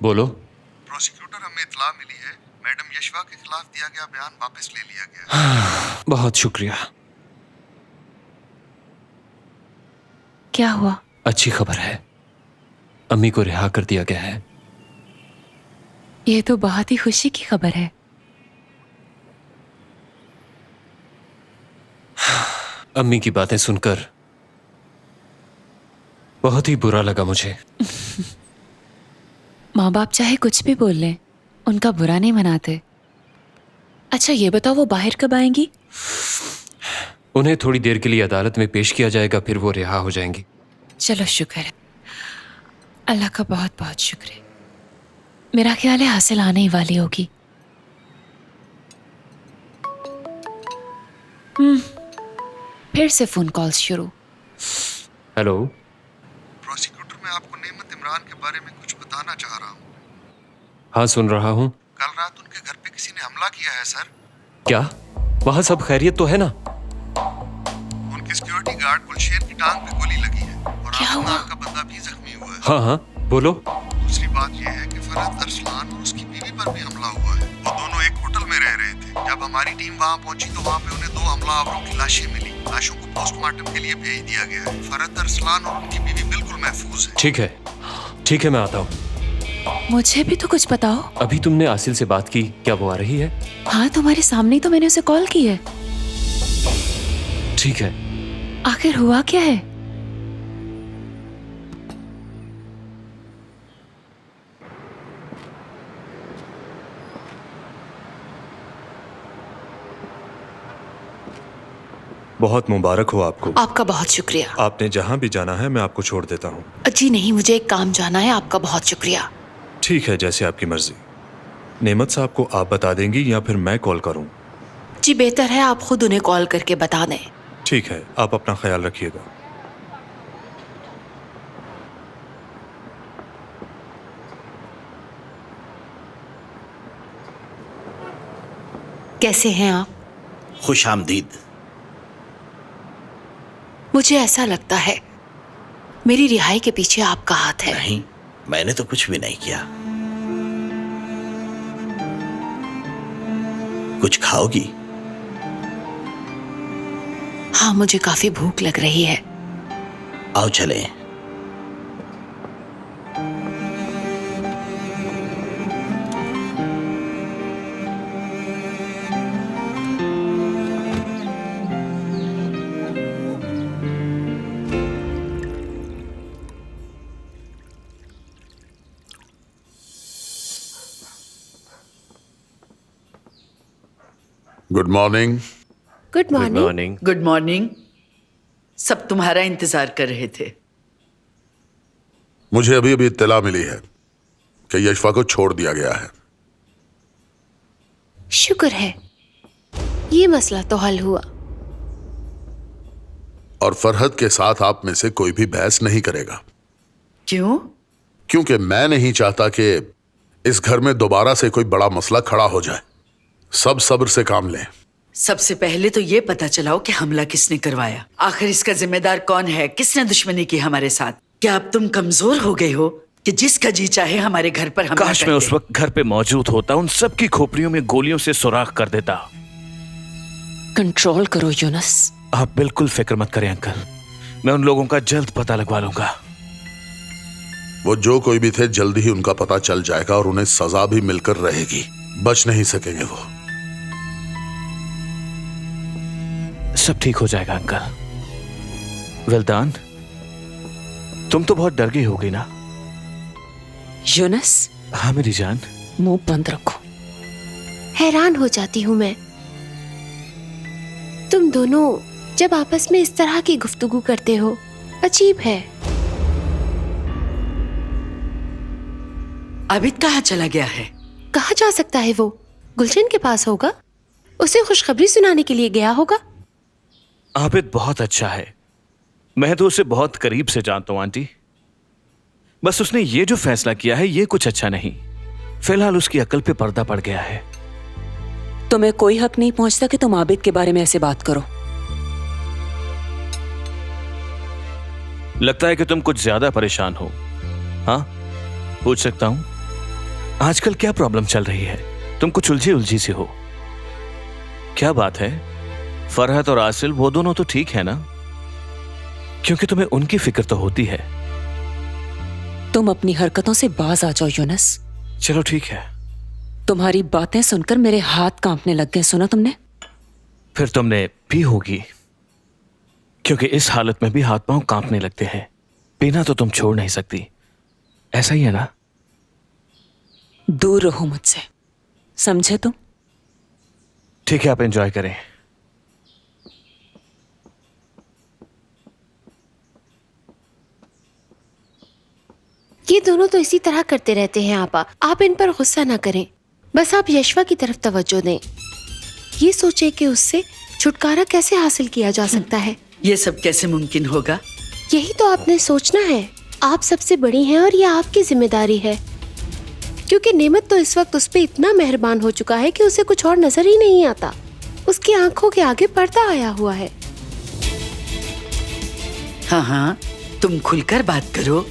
बोलो। प्रोसिक्यूटर, हमें इत्तला मिली है मैडम यशवा के खिलाफ दिया गया बयान वापस ले लिया गया है। बहुत शुक्रिया। क्या हुआ? अच्छी खबर है, अम्मी को रिहा कर दिया गया है। ये तो बहुत ही खुशी की खबर है। अम्मी की बातें सुनकर बहुत ही बुरा लगा मुझे। माँ बाप चाहे कुछ भी बोल लें, उनका बुरा नहीं मनाते। अच्छा ये बताओ, वो बाहर कब आएंगी? उन्हें थोड़ी देर के लिए अदालत में पेश किया जाएगा, फिर वो रिहा हो जाएंगी। चलो शुक्र है, अल्लाह का बहुत बहुत शुक्र है। मेरा ख्याल है हासिल आने ही वाली होगी। फिर से फोन कॉल्स शुरू। हेलो। प्रोसिक्यूटर, मैं आपको नेमत इमरान के बारे में कुछ बताना चाह रहा हूँ। हाँ, सुन रहा हूँ। कल रात उनके घर पे किसी ने हमला किया है सर। क्या वहाँ सब खैरियत तो है ना? उनके सिक्योरिटी गार्ड गुलशेर की टांग पे गोली लगी है और क्या आमिर हुआ? नाम का बंदा भी जख्मी हुआ है। हाँ हाँ, बोलो। दूसरी बात यह है कि फरहत अरसलान और उसकी बीवी पर भी हमला हुआ है। वो दोनों एक होटल में रह रहे थे। जब हमारी टीम वहाँ पहुंची तो वहाँ पे उन्हें 2 हमलावरों की लाशें मिली। लाशों को पोस्टमार्टम के लिए भेज दिया गया है। फरहत अरसलान और उनकी बीवी बिल्कुल महफूज है। ठीक है, ठीक है, मैं आता हूँ। मुझे भी तो कुछ बताओ। अभी तुमने आसिल से बात की, क्या वो आ रही है? हाँ, तुम्हारे सामने ही तो मैंने उसे कॉल की है। ठीक है। आखिर हुआ क्या है? बहुत मुबारक हो आपको। आपका बहुत शुक्रिया। आपने जहाँ भी जाना है मैं आपको छोड़ देता हूँ। जी नहीं, मुझे एक काम जाना है। आपका बहुत शुक्रिया। ठीक है, जैसे आपकी मर्जी। नेमत साहब को आप बता देंगी या फिर मैं कॉल करूँ? जी बेहतर है आप खुद उन्हें कॉल करके बता दें। ठीक है, आप अपना ख्याल रखिएगा। कैसे हैं आप? खुश आमदीद। मुझे ऐसा लगता है मेरी रिहाई के पीछे आपका हाथ है। नहीं, मैंने तो कुछ भी नहीं किया। कुछ खाओगी? हाँ, मुझे काफी भूख लग रही है। आओ चलें। Good morning. Good good morning. Morning. Good morning. सब तुम्हारा इंतजार कर रहे थे। मुझे अभी अभी इत्तला मिली है कि यशवा को छोड़ दिया गया है। शुक्र है, ये मसला तो हल हुआ। और फरहत के साथ आप में से कोई भी बहस नहीं करेगा। क्यों? क्योंकि मैं नहीं चाहता कि इस घर में दोबारा से कोई बड़ा मसला खड़ा हो जाए। सब सब्र से काम लें। सबसे पहले तो ये पता चलाओ कि हमला किसने करवाया। आखिर इसका जिम्मेदार कौन है? किसने दुश्मनी की हमारे साथ? क्या अब तुम कमजोर हो गए हो कि जिसका जी चाहे हमारे घर पर हमला काश कर मैं दे? उस वक्त घर पे मौजूद होता, उन सब की खोपड़ियों में गोलियों से सुराख कर देता। कंट्रोल करो यूनुस। आप बिल्कुल फिक्र मत करें अंकल, मैं उन लोगों का जल्द पता लगवा लूंगा। वो जो कोई भी थे जल्दी ही उनका पता चल जाएगा और उन्हें सजा भी मिलकर रहेगी। बच नहीं सकेंगे वो। सब ठीक हो जाएगा अंकल। वेलदान, तुम तो बहुत डर गई होगी ना? यूनुस, हाँ मेरी जान। मुंह बंद रखो। हैरान हो जाती हूँ मैं, तुम दोनों जब आपस में इस तरह की गुफ्तगू करते हो। अजीब है। आबिद कहाँ चला गया है? कहाँ जा सकता है वो? गुलशन के पास होगा, उसे खुशखबरी सुनाने के लिए गया होगा। आबिद बहुत अच्छा है, मैं तो उसे बहुत करीब से जानता हूं आंटी। बस उसने ये जो फैसला किया है ये कुछ अच्छा नहीं। फिलहाल उसकी अकल पे पर्दा पड़ गया है। तुम्हें कोई हक नहीं पहुंचता कि तुम आबिद के बारे में ऐसे बात करो। लगता है कि तुम कुछ ज्यादा परेशान हो। हाँ, पूछ सकता हूं? आजकल क्या प्रॉब्लम चल रही है? तुम कुछ उलझी उलझी सी हो। क्या बात है? फरहत और आसिल वो दोनों तो ठीक है ना? क्योंकि तुम्हें उनकी फिक्र तो होती है। तुम अपनी हरकतों से बाज आ जाओ यूनुस। चलो ठीक है। तुम्हारी बातें सुनकर मेरे हाथ कांपने लग गए। सुना तुमने? फिर तुमने पी होगी, क्योंकि इस हालत में भी हाथ पांव कांपने लगते हैं। पीना तो तुम छोड़ नहीं सकती, ऐसा ही है ना? दूर रहो मुझसे, समझे तुम? ठीक है, आप एंजॉय करें। ये दोनों तो इसी तरह करते रहते हैं आपा। आप इन पर गुस्सा ना करें, बस आप यशवा की तरफ तवज्जो दें। ये सोचे कि उससे छुटकारा कैसे हासिल किया जा सकता है। ये सब कैसे मुमकिन होगा? यही तो आपने सोचना है। आप सबसे बड़ी हैं और ये आपकी जिम्मेदारी है, क्योंकि नेमत तो इस वक्त उस पे इतना मेहरबान हो चुका है कि उसे कुछ और नजर ही नहीं आता। उसकी आंखों के आगे पर्दा आया हुआ है। हाँ हाँ, तुम खुलकर बात करो।